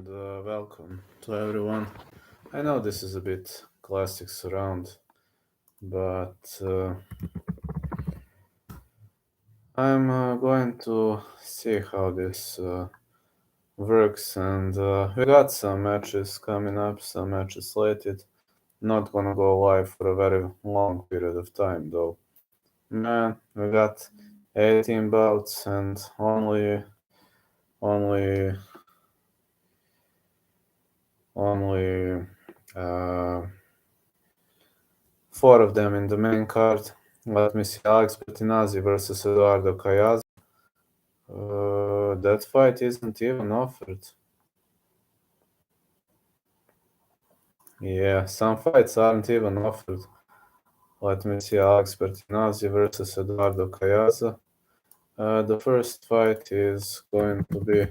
and welcome to everyone. I know this is a bit classics around, but I'm going to see how this works, and we got some matches coming up, some matches slated. Not gonna go live for a very long period of time, though. Man, we got 18 bouts and only uh, four of them in the main card. Let me see. Alex Bertinazzi versus Eduardo Cayaz. That fight isn't even offered. Yeah, some fights aren't even offered. Let me see. Alex Bertinazzi versus Eduardo Cayaz. The first fight is going to be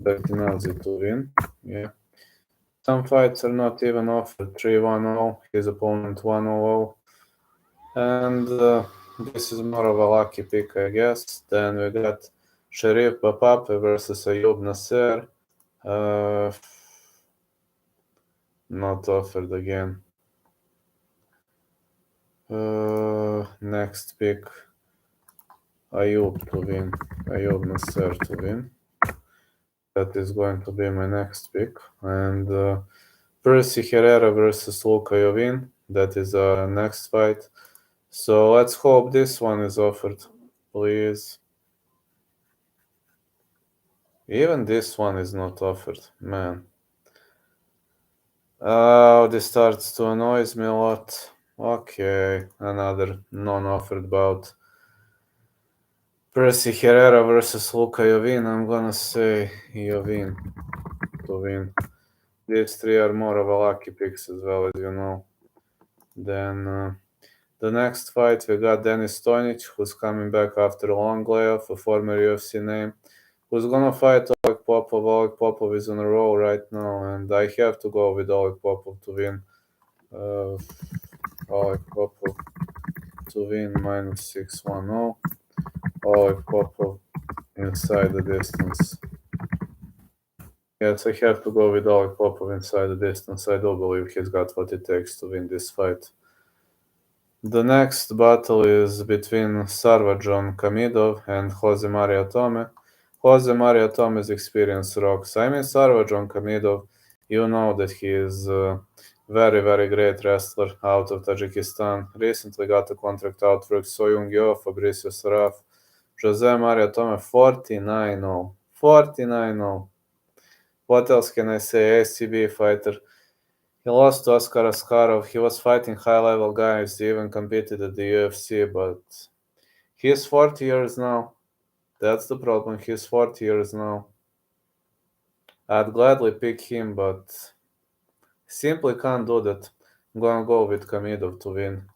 Bertinazzi to win. Yeah. Some fights are not even offered. 3-1-0, his opponent 1-0. And this is more of a lucky pick, I guess. Then we got Sharif Bapape versus Ayub Nasser. Not offered again. Next pick, Ayub to win. Ayub Nasser to win. That is going to be my next pick. And Percy Herrera versus Luka Jovin. That is our next fight. So let's hope this one is offered, please. Even this one is not offered, man. Oh, this starts to annoy me a lot. Okay, another non-offered bout. Percy Herrera versus Luka Jovin. I'm gonna say Jovin to win. These three are more of a lucky picks as well, as you know. Then the next fight, we got Denis Stonic, who's coming back after a long layoff, a former UFC name, who's gonna fight Oleg Popov. Oleg Popov is on a roll right now, and I have to go with Oleg Popov to win. Oleg Popov to win -610. Oleg Popov inside the distance. Yes, I have to go with Oleg Popov inside the distance. I do believe he's got what it takes to win this fight. The next battle is between Sarvajon Kamidov and Jose Maria Tome. Jose Maria Tome's experience rocks. I mean, Sarvajon Kamidov, you know that he is a very, very great wrestler out of Tajikistan. Recently got a contract out for Soyung Yo, Fabricio Saraf. Jose Maria Tome, 49-0. 49-0. What else can I say? ACB fighter. He lost to Askar Askarov. He was fighting high-level guys. He even competed at the UFC, but he's 40 years now. That's the problem. He's 40 years now. I'd gladly pick him, but simply can't do that. I'm gonna go with Kamidov to win.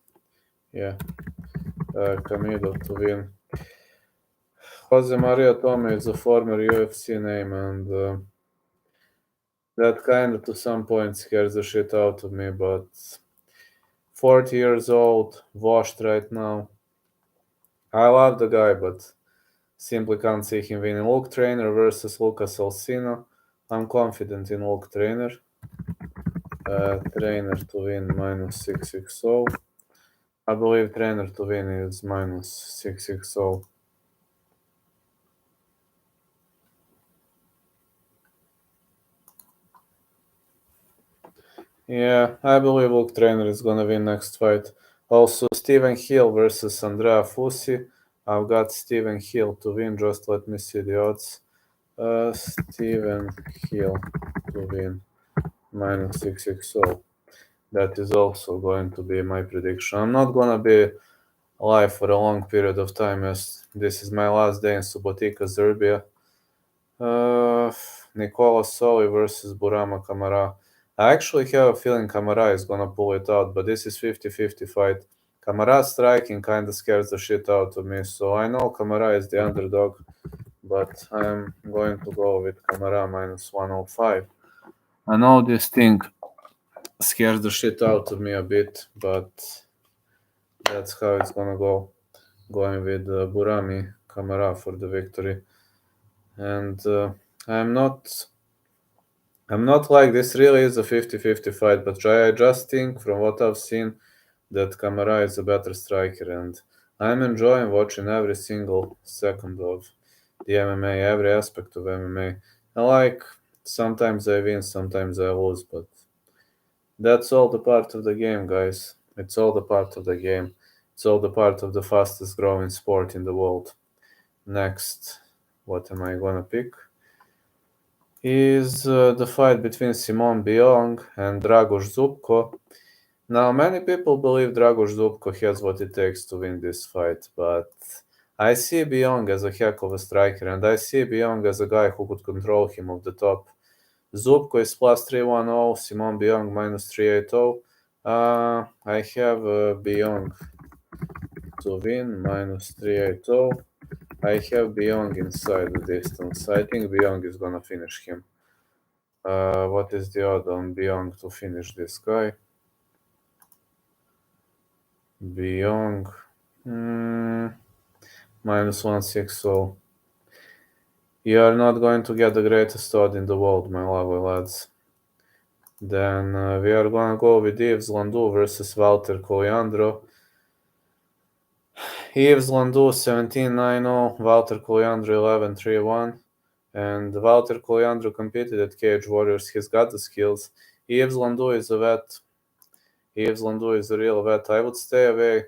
Yeah, Kamidov to win. Jose Maria Tome is a former UFC name, and that kind of to some point scares the shit out of me, but 40 years old, washed right now. I love the guy, but simply can't see him winning. Luke Trainer versus Lucas Alcino. I'm confident in Luke Trainer. Trainer to win -660. I believe Trainer to win is -660. Yeah, I believe Luke Trainer is gonna win next fight. Also, Steven Hill versus Andrea Fusi. I've got Steven Hill to win. Just let me see the odds. Steven Hill to win -660. That is also going to be my prediction. I'm not gonna be live for a long period of time, as this is my last day in Subotica, Serbia. Nicola Soli versus Burama Kamara. I actually have a feeling Kamara is gonna pull it out, but this is 50-50 fight. Kamara striking kinda scares the shit out of me, so I know Kamara is the underdog, but I'm going to go with Kamara -105. I know this thing scares the shit out of me a bit, but that's how it's gonna go. Going with Burami Kamara for the victory. And I'm not I'm not like this really is a 50-50 fight, but I just think from what I've seen that Kamara is a better striker, and I'm enjoying watching every single second of the MMA, every aspect of MMA. I like sometimes I win, sometimes I lose, but that's all the part of the game, guys. It's all the part of the game. It's all the part of the fastest growing sport in the world. Next, what am I gonna pick? Is the fight between Simon Biong and Dragoš Zubko. Now, many people believe Dragoš Zubko has what it takes to win this fight, but I see Biong as a heck of a striker, and I see Biong as a guy who could control him off the top. Zubko is plus 310, Simon Biong minus 380. I have Biong to win minus 380. I have Biong inside the distance. I think Biong is gonna finish him. What is the odds on Biong to finish this guy? Biong minus 160. You are not going to get the greatest odd in the world, my lovely lads. Then we are gonna go with Yves Landau versus Walter Coliandro. Yves Landau 17-9-0, Walter Coliandro 11-3-1. And Walter Coliandro competed at Cage Warriors. He's got the skills. Yves Landau is a vet. Yves Landau is a real vet. I would stay away.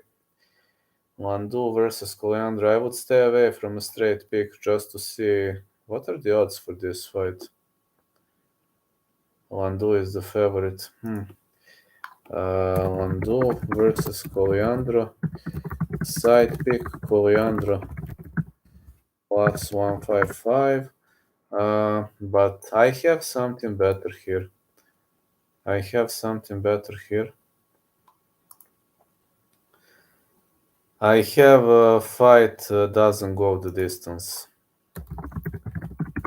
Landau versus Coliandro. I would stay away from a straight pick just to see what are the odds for this fight. Landau is the favorite. Landau versus Coliandro. Side pick Coliandro plus 155. But I have something better here. I have a fight doesn't go the distance.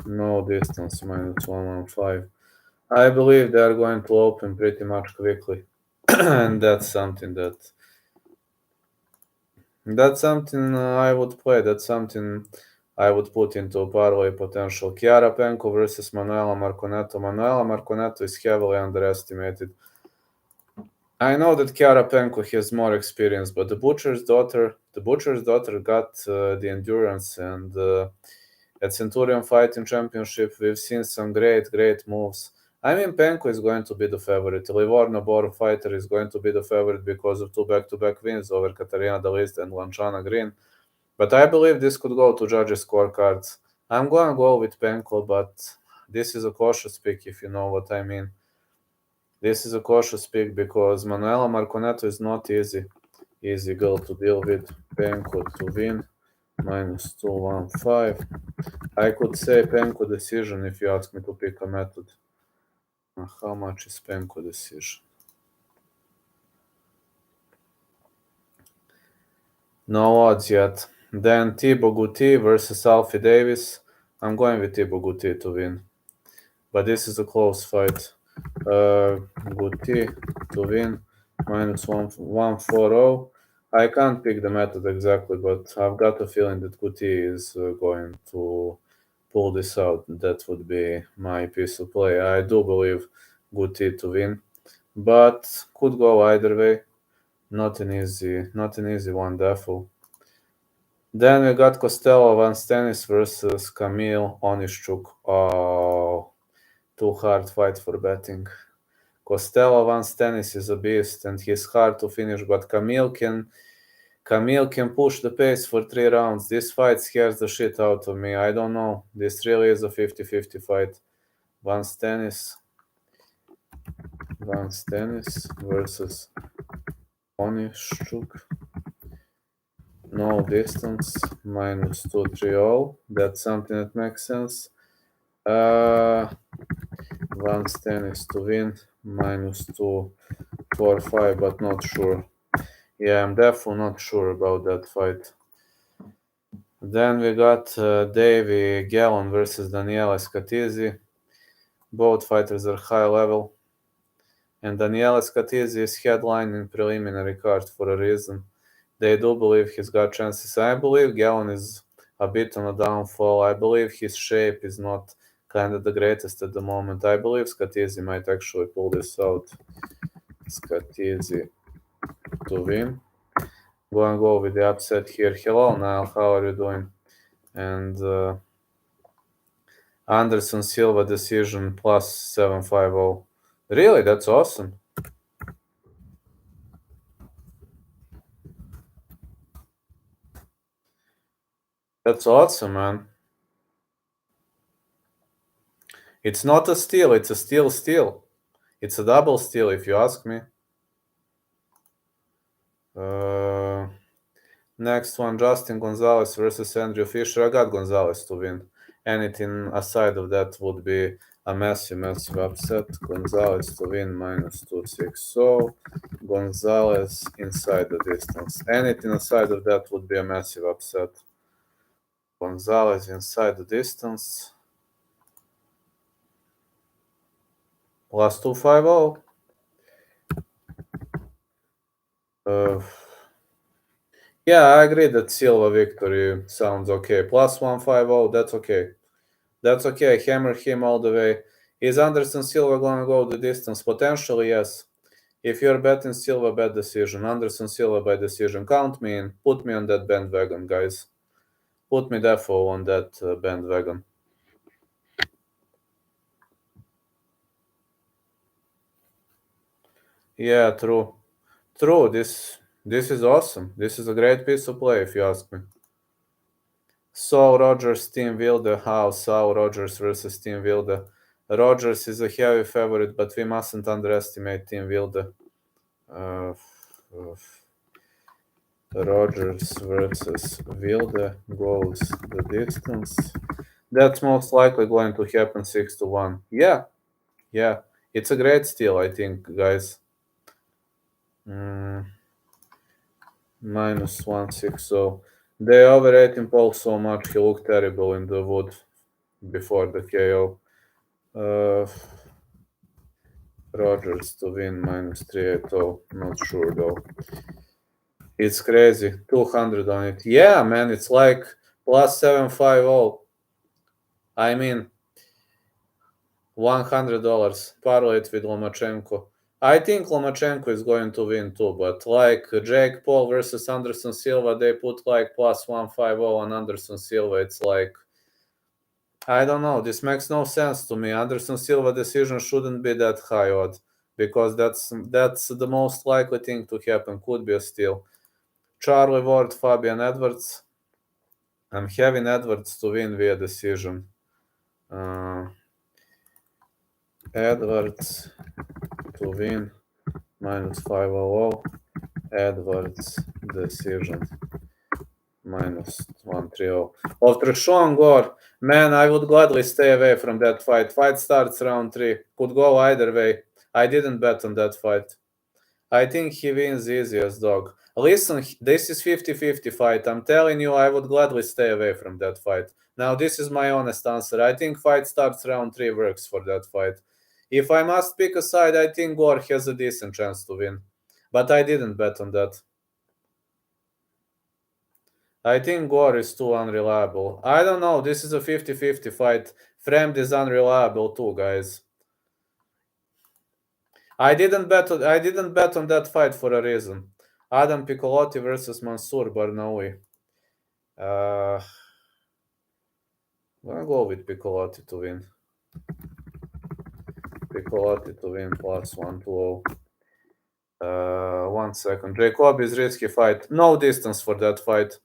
No distance, minus 115. I believe they are going to open pretty much quickly. And that's something I would play. That's something I would put into a parlay potential. Chiara Penko versus Manuela Marconetto. Manuela Marconetto is heavily underestimated. I know that Chiara Penko has more experience, but the Butcher's daughter got the endurance, and at Centurion Fighting Championship, we've seen some great moves. I mean, Penko is going to be the favorite. Livorno Bor fighter is going to be the favorite because of two back-to-back wins over Katarina Delist and Lanchana Green. But I believe this could go to judges' scorecards. I'm going to go with Penko, but this is a cautious pick, if you know what I mean. This is a cautious pick because Manuela Marconetto is not easy girl to deal with. Penko to win, minus 215. I could say Penko decision if you ask me to pick a method. How much is Penko decision? No odds yet. Then Thibaut Gouti versus Alfie Davis. I'm going with Thibaut Gouti to win. But this is a close fight. Gouti to win, minus 140. I can't pick the method exactly, but I've got a feeling that Gouti is going to pull this out. That would be my piece of play. I do believe Gouti to win, but could go either way. Not an easy one, therefore. Then we got Costello Van Stanis versus Kamil Onishchuk. Oh, too hard fight for betting. Costello Van Stanis is a beast and he's hard to finish, but Kamil can push the pace for 3 rounds. This fight scares the shit out of me. I don't know. This really is a 50-50 fight. Van Stanis versus Onishchuk. No distance, minus 230. That's something that makes sense. Van Stanis to win, minus 245, but not sure. Yeah, I'm definitely not sure about that fight. Then we got Davy Gallon versus Daniela Scatizzi. Both fighters are high level. And Daniela Scatizzi is headlining preliminary card for a reason. They do believe he's got chances. I believe Gallon is a bit on a downfall. I believe his shape is not kind of the greatest at the moment. I believe Scatizzi might actually pull this out. Scatizzi to win. Go with the upset here. Hello, Niall. How are you doing? And Anderson Silva decision plus 750. Really? That's awesome. That's awesome, man. It's not a steal. It's a steal. It's a double steal, if you ask me. Next one, Justin Gonzalez versus Andrew Fisher. I got Gonzalez to win. Anything aside of that would be a massive upset. Gonzalez to win minus 260. Gonzalez inside the distance. Anything aside of that would be a massive upset. Gonzalez inside the distance. Plus 250. Yeah, I agree that Silva victory sounds okay. Plus 150, that's okay. That's okay. Hammer him all the way. Is Anderson Silva gonna go the distance? Potentially, yes. If you're betting Silva, bet decision. Anderson Silva by decision. Count me in. Put me on that bandwagon, guys. Put me defo on that bandwagon. Yeah, true. True. This is awesome. This is a great piece of play, if you ask me. Saul Rogers, Team Wilde. How? Saul Rogers versus Team Wilde. Rogers is a heavy favorite, but we mustn't underestimate Team Wilde. Rogers versus Wilde goes the distance. That's most likely going to happen 6-1. Yeah. It's a great steal, I think, guys. Minus 160. They overrated Paul so much. He looked terrible in the wood before the KO. Rogers to win minus 380. Not sure though. It's crazy. 200 on it. Yeah, man. It's like plus 750. I mean, $100. Parlay it with Lomachenko. I think Lomachenko is going to win too, but like Jake Paul versus Anderson Silva, they put like plus 150 on Anderson Silva. It's like, I don't know. This makes no sense to me. Anderson Silva decision shouldn't be that high odd because that's the most likely thing to happen. Could be a steal. Charlie Ward, Fabian Edwards. I'm having Edwards to win via decision. Edwards to win minus 500. Edwards decision minus 130. After Sean Gore, man, I would gladly stay away from that fight. Fight starts round 3. Could go either way. I didn't bet on that fight. I think he wins easy as dog. Listen, this is 50-50 fight. I'm telling you, I would gladly stay away from that fight. Now, this is my honest answer. I think fight starts round 3 works for that fight. If I must pick a side, I think Gore has a decent chance to win. But I didn't bet on that. I think Gore is too unreliable. I don't know. This is a 50-50 fight. Fremd is unreliable too, guys. I didn't bet on that fight for a reason. Adam Piccolotti versus Mansour Barnaoui. I'm gonna go with Piccolotti to win. Piccolotti to win plus 120. 1 second. Jacob is risky fight. No distance for that fight.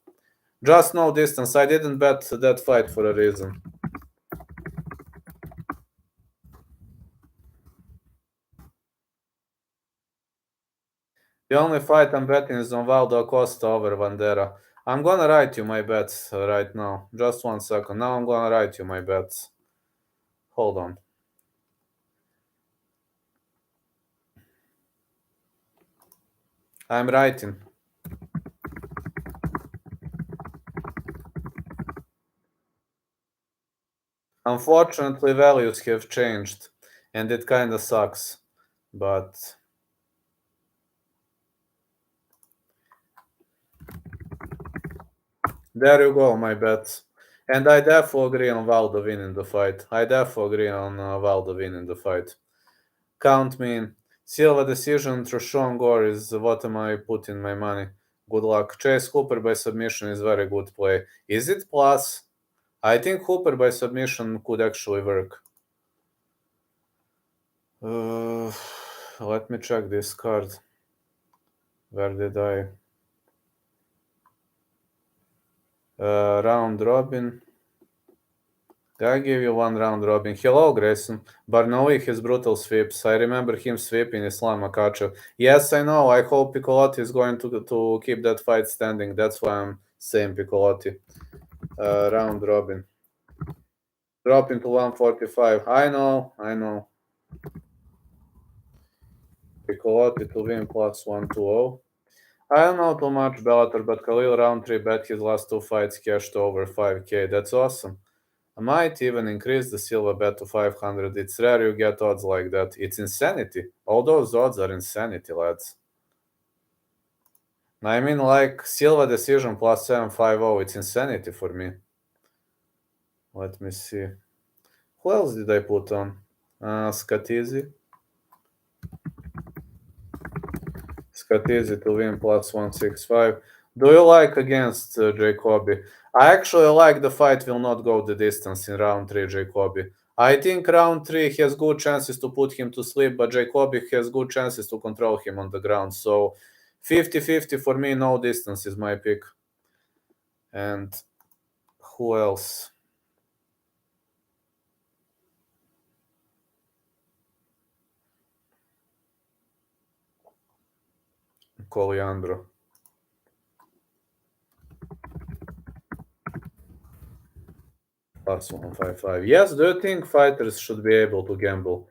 Just no distance. I didn't bet that fight for a reason. The only fight I'm betting is on Valdo Acosta over Bandera. I'm gonna write you my bets right now. Just 1 second. Now I'm gonna write you my bets. Hold on. I'm writing. Unfortunately, values have changed, and it kind of sucks. But there you go, my bets. And I definitely agree on Valdo winning the fight. I definitely agree on Valdo winning the fight. Count me in. Silva decision through Sean Gore is what am I putting my money. Good luck. Chase Hooper by submission is very good play. Is it plus? I think Hooper by submission could actually work. Let me check this card. Where did I? Round robin. I give you one round robin. Hello, Grayson. Barnaoui has brutal sweeps. I remember him sweeping Islam Makhachev. Yes, I know. I hope Piccolotti is going to keep that fight standing. That's why I'm saying Piccolotti. Round robin. Dropping to 145. I know. Piccolotti to win plus 120. I don't know too much Bellator, but Khalil Roundtree bet his last two fights cashed over 5k. That's awesome. I might even increase the Silva bet to 500. It's rare you get odds like that. It's insanity. All those odds are insanity, lads. I mean, like Silva decision plus 750. It's insanity for me. Let me see. Who else did I put on? Scatizi. Scatizi to win plus 165. Do you like against Jacoby? I actually like the fight will not go the distance in round 3, Jacoby. I think round 3 has good chances to put him to sleep, but Jacoby has good chances to control him on the ground. So 50-50 for me, no distance is my pick. And who else? Coliandro. Plus 155. Yes, do you think fighters should be able to gamble?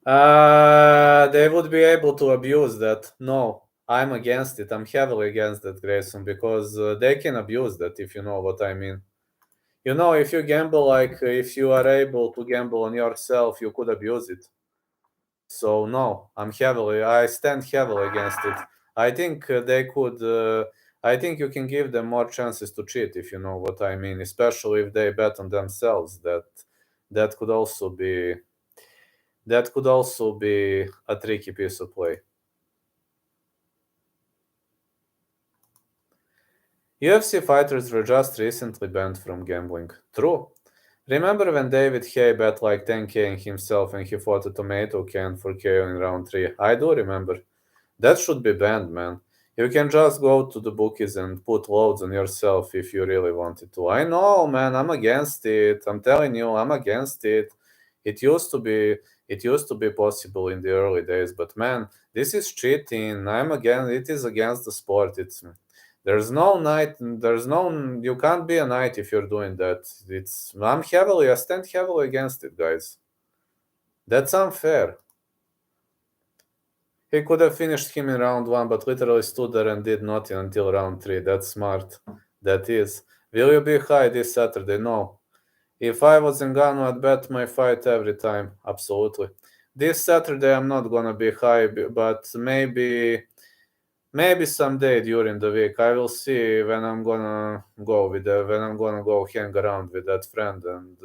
They would be able to abuse that. No, I'm against it. I'm heavily against that, Grayson, because they can abuse that, if you know what I mean. You know, if you gamble, like if you are able to gamble on yourself, you could abuse it. So no, I stand heavily against it. I think they could. I think you can give them more chances to cheat, if you know what I mean. Especially if they bet on themselves. That could also be a tricky piece of play. UFC fighters were just recently banned from gambling. True. Remember when David Hay bet like 10k in himself and he fought a tomato can for KO in round 3? I do remember. That should be banned, man. You can just go to the bookies and put loads on yourself if you really wanted to. I know, man, I'm against it. I'm telling you, I'm against it. It used to be possible in the early days, but man, this is cheating. It is against the sport. You can't be a knight if you're doing that. I stand heavily against it, guys. That's unfair. He could have finished him in round 1, but literally stood there and did nothing until round 3. That's smart. That is. Will you be high this Saturday? No. If I was in Ghana, I'd bet my fight every time. Absolutely. This Saturday, I'm not gonna be high, but maybe someday during the week. I will see when I'm gonna go hang around with that friend. And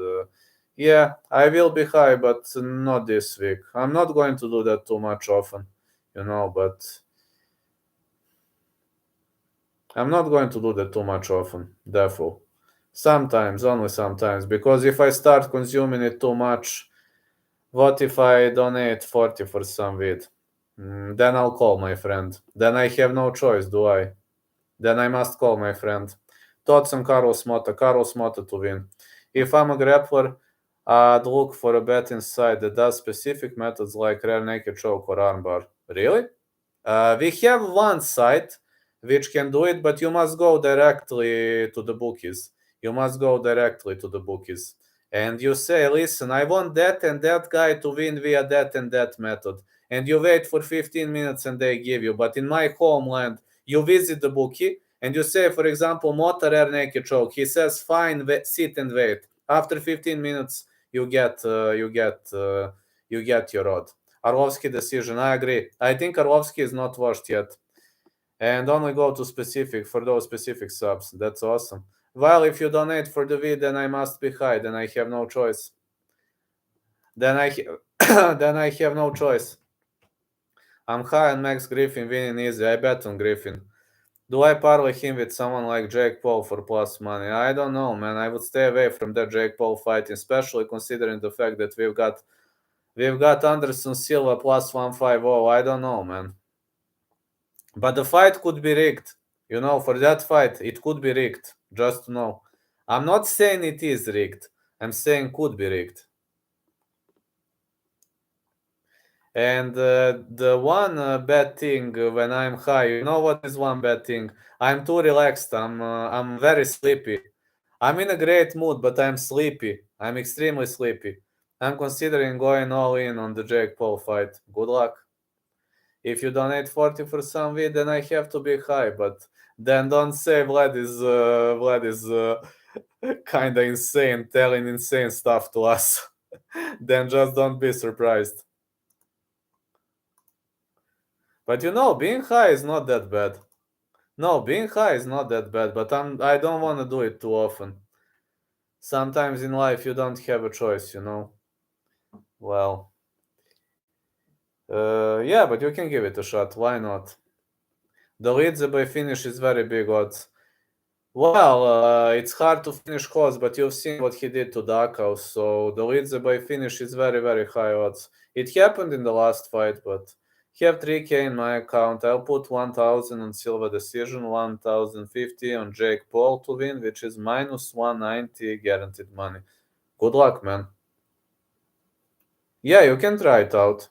yeah, I will be high, but not this week. I'm not going to do that too much often, but I'm not going to do that too much often, therefore. Sometimes, only sometimes, because if I start consuming it too much, what if I donate 40 for some weed? Then I'll call my friend. Then I have no choice, do I? Then I must call my friend. Thoughts on Carlos Mota. Carlos Mota to win. If I'm a grappler, I'd look for a bet inside that does specific methods like rear naked choke or armbar. Really? We have one site which can do it, but you must go directly to the bookies. You must go directly to the bookies. And you say, listen, I want that and that guy to win via that and that method. And you wait for 15 minutes and they give you. But in my homeland, you visit the bookie and you say, for example, Mota rear naked choke. He says, fine, sit and wait. After 15 minutes, you get your odd. Arlovsky decision. I agree. I think Arlovsky is not washed yet. And only go to for those specific subs. That's awesome. Well, if you donate for the weed, then I must be high. Then I have no choice. Then then I have no choice. I'm high on Max Griffin winning easy. I bet on Griffin. Do I parlay him with someone like Jake Paul for plus money? I don't know, man. I would stay away from that Jake Paul fight, especially considering the fact that we've got Anderson Silva plus 150. I don't know, man. But the fight could be rigged. For that fight, it could be rigged. Just to know. I'm not saying it is rigged. I'm saying could be rigged. And the one bad thing when I'm high, what is one bad thing? I'm too relaxed. I'm very sleepy. I'm in a great mood, but I'm sleepy. I'm extremely sleepy. I'm considering going all in on the Jake Paul fight. Good luck. If you donate 40 for some weed, then I have to be high. But then don't say Vlad is kind of insane, telling insane stuff to us. Then just don't be surprised. But being high is not that bad. No, being high is not that bad, but I don't want to do it too often. Sometimes in life you don't have a choice. Well, yeah, but you can give it a shot. Why not? The lead by finish is very big odds. Well, it's hard to finish Hoss, but you've seen what he did to Dakau, so the lead by finish is very, very high odds. It happened in the last fight, but have 3K in my account. I'll put 1,000 on Silva decision, 1,050 on Jake Paul to win, which is minus 190 guaranteed money. Good luck, man. Yeah, you can try it out.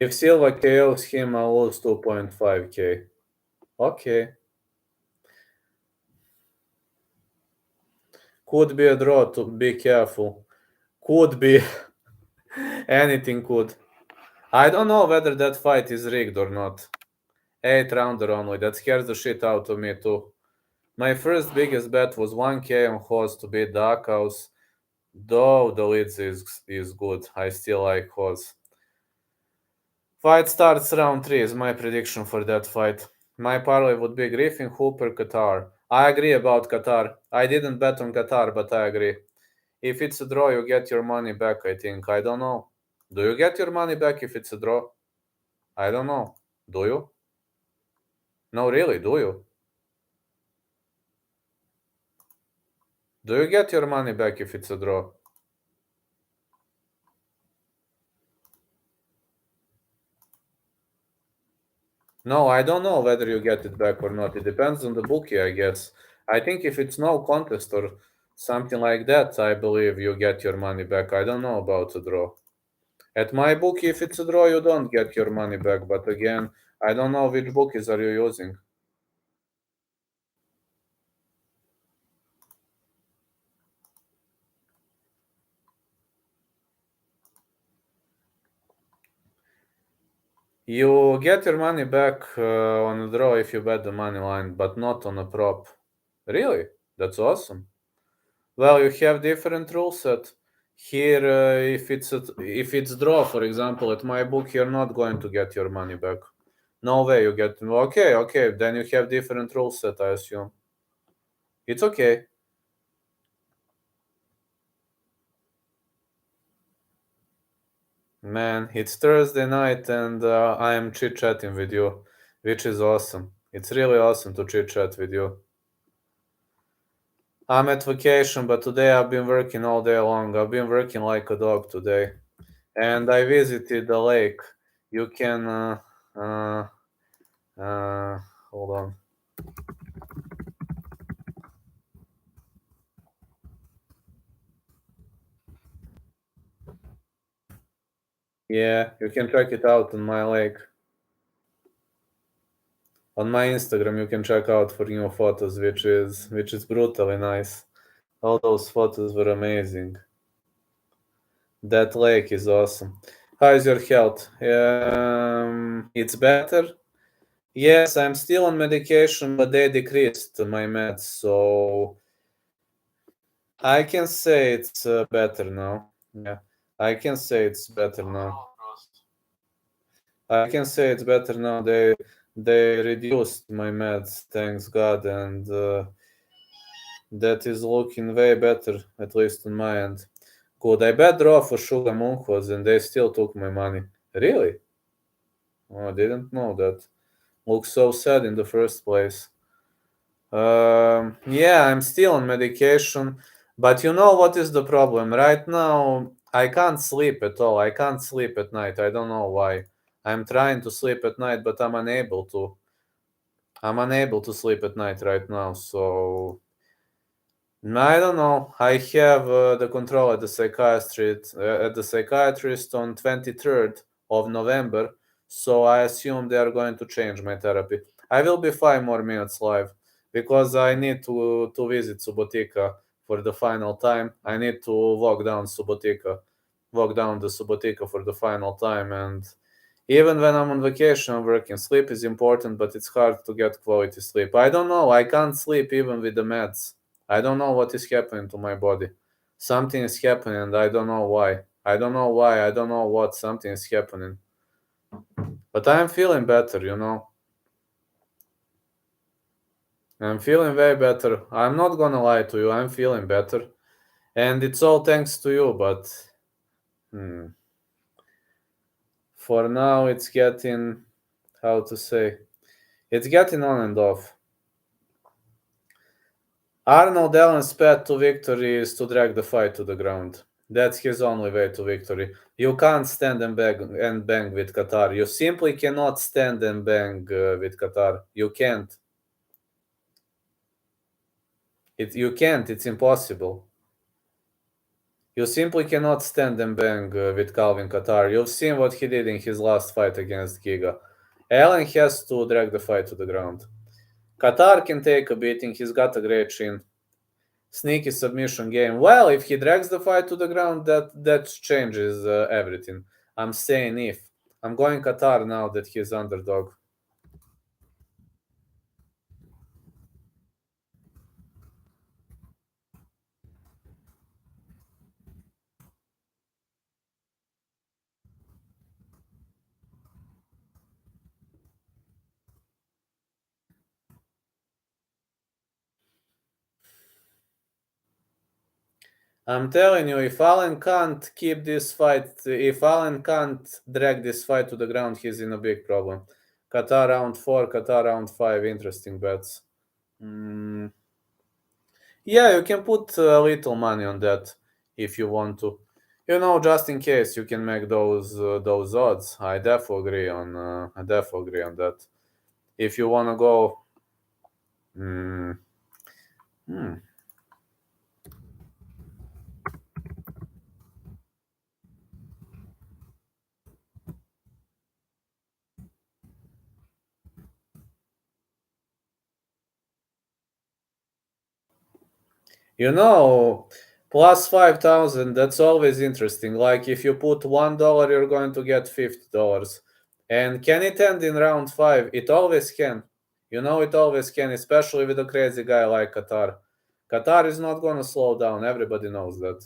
If Silva KOs him, I'll lose 2.5K. Okay. Could be a draw, to be careful. Could be. Anything could. I don't know whether that fight is rigged or not. 8-rounder only. That scares the shit out of me too. My first biggest bet was 1K on Hoss to beat Dakau's. Though the leads is good. I still like Hoss. Fight starts round 3 is my prediction for that fight. My parlay would be Griffin, Hooper, Qatar. I agree about Qatar. I didn't bet on Qatar, but I agree. If it's a draw, you get your money back, I think. I don't know. Do you get your money back if it's a draw? I don't know. Do you? No, really, do you? Do you get your money back if it's a draw? No, I don't know whether you get it back or not. It depends on the bookie, I guess. I think if it's no contest or something like that, I believe you get your money back. I don't know about a draw. At my bookie, if it's a draw, you don't get your money back. But again, I don't know which bookies are you using. You get your money back on a draw if you bet the money line, but not on a prop. Really? That's awesome. Well, you have different rule set. Here, if it's draw, for example, at my book, you're not going to get your money back. No way you get. Okay. Then you have different rule set, I assume. It's okay. Man, it's Thursday night and I am chit chatting with you, which is awesome. It's really awesome to chit chat with you. I'm at vacation, but today I've been working all day long. I've been working like a dog today. And I visited the lake. You can, hold on. Yeah, you can check it out on my lake. On my Instagram, you can check out for new photos, which is brutally nice. All those photos were amazing. That lake is awesome. How's your health? It's better. Yes, I'm still on medication, but they decreased my meds, so I can say it's better now. Yeah, I can say it's better now. I can say it's better now. They reduced my meds, thanks God, and that is looking way better, at least on my end. Good. I bet draw for Sugar Monchos, and they still took my money. Really? Oh, I didn't know that. Looks so sad in the first place. Yeah, I'm still on medication, but you know what is the problem? Right now, I can't sleep at all. I can't sleep at night. I don't know why. I'm trying to sleep at night, but I'm unable to. I'm unable to sleep at night right now, so I don't know. I have the control at the psychiatrist on 23rd of November, so I assume they are going to change my therapy. I will be 5 more minutes live because I need to visit Subotica for the final time. I need to walk down the Subotica for the final time, and even when I'm on vacation, I'm working. Sleep is important, but it's hard to get quality sleep. I don't know. I can't sleep even with the meds. I don't know what is happening to my body. Something is happening, and I don't know why. I don't know why. I don't know what. Something is happening. But I'm feeling better. I'm feeling way better. I'm not gonna lie to you. I'm feeling better. And it's all thanks to you, but hmm, for now it's getting, how to say, it's getting on and off. Arnold Allen's path to victory is to drag the fight to the ground. That's his only way to victory. You can't stand and bang with Qatar. You simply cannot stand and bang with Qatar. You can't. You can't. It's impossible. You simply cannot stand and bang with Calvin Qatar. You've seen what he did in his last fight against Giga. Allen has to drag the fight to the ground. Qatar can take a beating. He's got a great chin. Sneaky submission game. Well, if he drags the fight to the ground, that changes everything. I'm saying if. I'm going Qatar now that he's underdog. I'm telling you, if Allen can't keep this fight, if Allen can't drag this fight to the ground, he's in a big problem. Qatar round 4, Qatar round 5, interesting bets. Mm, yeah, you can put a little money on that if you want to. Just in case you can make those odds. I definitely agree on that. If you want to go, mm, hmm, you know, plus 5,000. That's always interesting. Like if you put $1, you're going to get $50. And can it end in round 5? It always can. It always can, especially with a crazy guy like Qatar. Qatar is not going to slow down. Everybody knows that.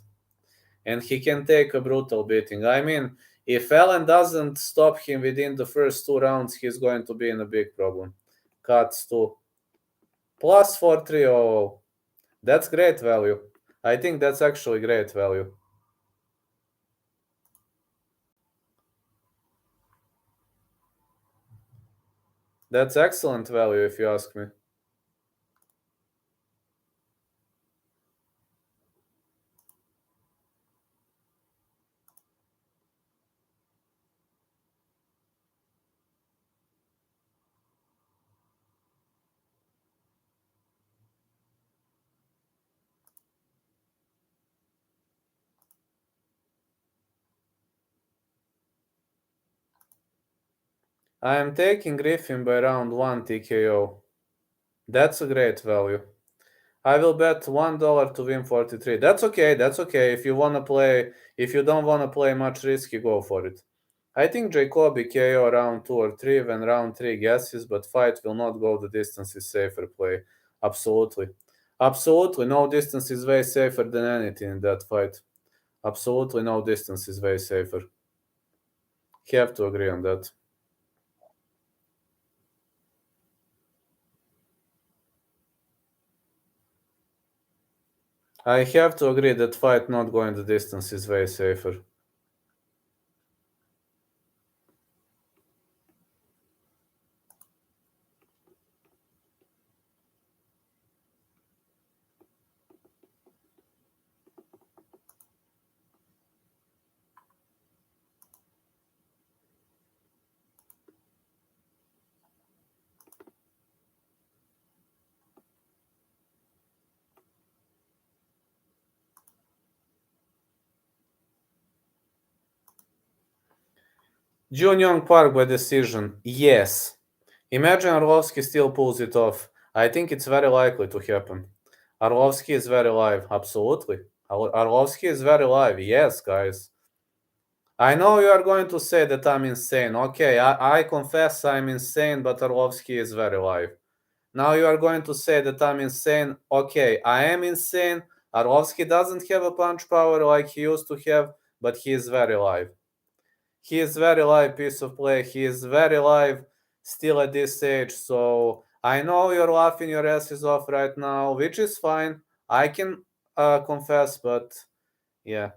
And he can take a brutal beating. I mean, if Allen doesn't stop him within the first 2 rounds, he's going to be in a big problem. Cuts to plus 430. That's great value. I think that's actually great value. That's excellent value if you ask me. I am taking Griffin by round 1 TKO. That's a great value. I will bet $1 to win 43. That's okay. That's okay. If you don't wanna play much risky, go for it. I think Jacoby KO round 2 or 3 when round 3 guesses, but fight will not go the distance is safer play. Absolutely. Absolutely, no distance is way safer than anything in that fight. Absolutely no distance is way safer. Have to agree on that. I have to agree that fight not going the distance is way safer. Junyoung Park by decision. Yes. Imagine Arlovsky still pulls it off. I think it's very likely to happen. Arlovsky is very live. Absolutely. Arlovsky is very live. Yes, guys. I know you are going to say that I'm insane. Okay, I confess I'm insane, but Arlovsky is very live. Now you are going to say that I'm insane. Okay, I am insane. Arlovsky doesn't have a punch power like he used to have, but he is very live. He is very live piece of play. He is very live still at this age. So I know you're laughing your asses off right now, which is fine. I can confess, but yeah.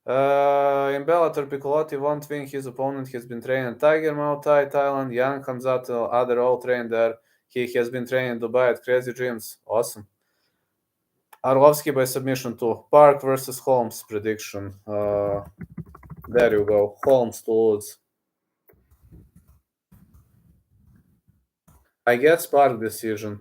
In Bellator, Piccolotti won't win. His opponent has been training in Tiger Muay Thai, Thailand. Jan Hamzat, other all trained there. He has been training in Dubai at Crazy Dreams. Awesome. Arlovsky by submission too. Park versus Holmes prediction. There you go. Holmes to lose. I guess Park decision.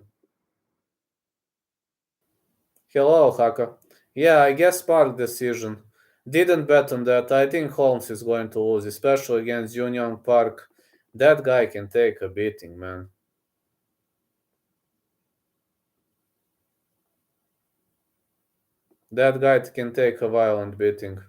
Hello, Haka. Yeah, I guess Park decision. Didn't bet on that. I think Holmes is going to lose, especially against Junyoung Park. That guy can take a beating, man. That guy can take a violent beating.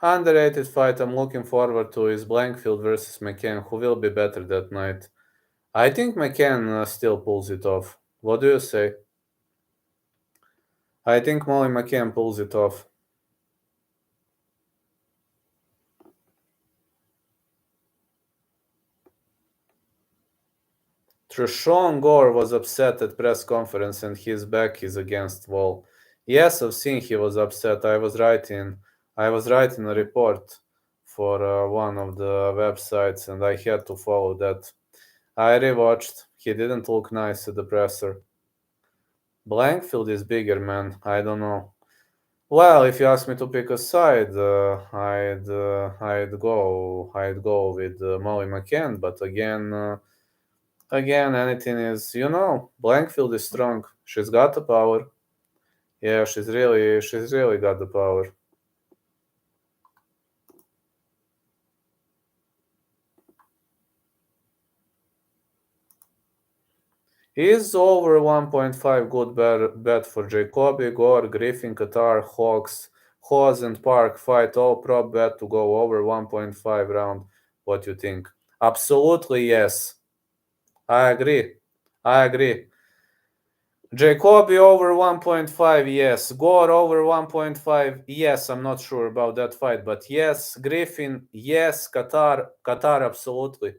Underrated fight I'm looking forward to is Blankfield versus McCann, who will be better that night. I think McCann still pulls it off. What do you say? I think Molly McCann pulls it off. Trishon Gore was upset at press conference and his back is against wall. Yes, I've seen he was upset. I was writing a report for one of the websites and I had to follow that. I rewatched. He didn't look nice at the presser. Blankfield is bigger, man. I don't know. Well, if you ask me to pick a side, I'd go with Molly McCann. But again, anything is, Blankfield is strong. She's got the power. Yeah, she's really got the power. Is over 1.5 good bet for Jacoby, Gore, Griffin, Qatar, Hawks, Hawes, and Park fight all prop bet to go over 1.5 round. What you think? Absolutely yes. I agree. I agree. Jacoby over 1.5, yes. Gore over 1.5, yes. I'm not sure about that fight, but yes. Griffin, yes. Qatar, absolutely.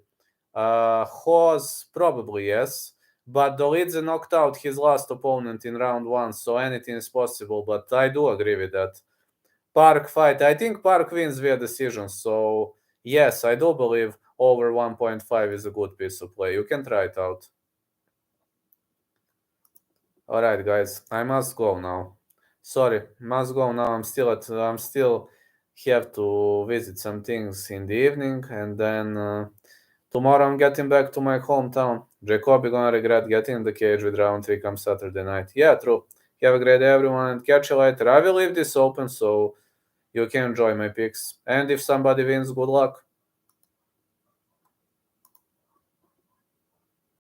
Hawes, probably yes. But Dolidze knocked out his last opponent in round 1, so anything is possible. But I do agree with that. Park fight. I think Park wins via decision. So yes, I do believe over 1.5 is a good piece of play. You can try it out. All right, guys, I must go now. Sorry, must go now. I'm still have to visit some things in the evening, and then tomorrow I'm getting back to my hometown. Jacoby gonna regret getting in the cage with round 3 come Saturday night. Yeah, true. Have a great day, everyone, and catch you later. I will leave this open so you can enjoy my picks. And if somebody wins, good luck.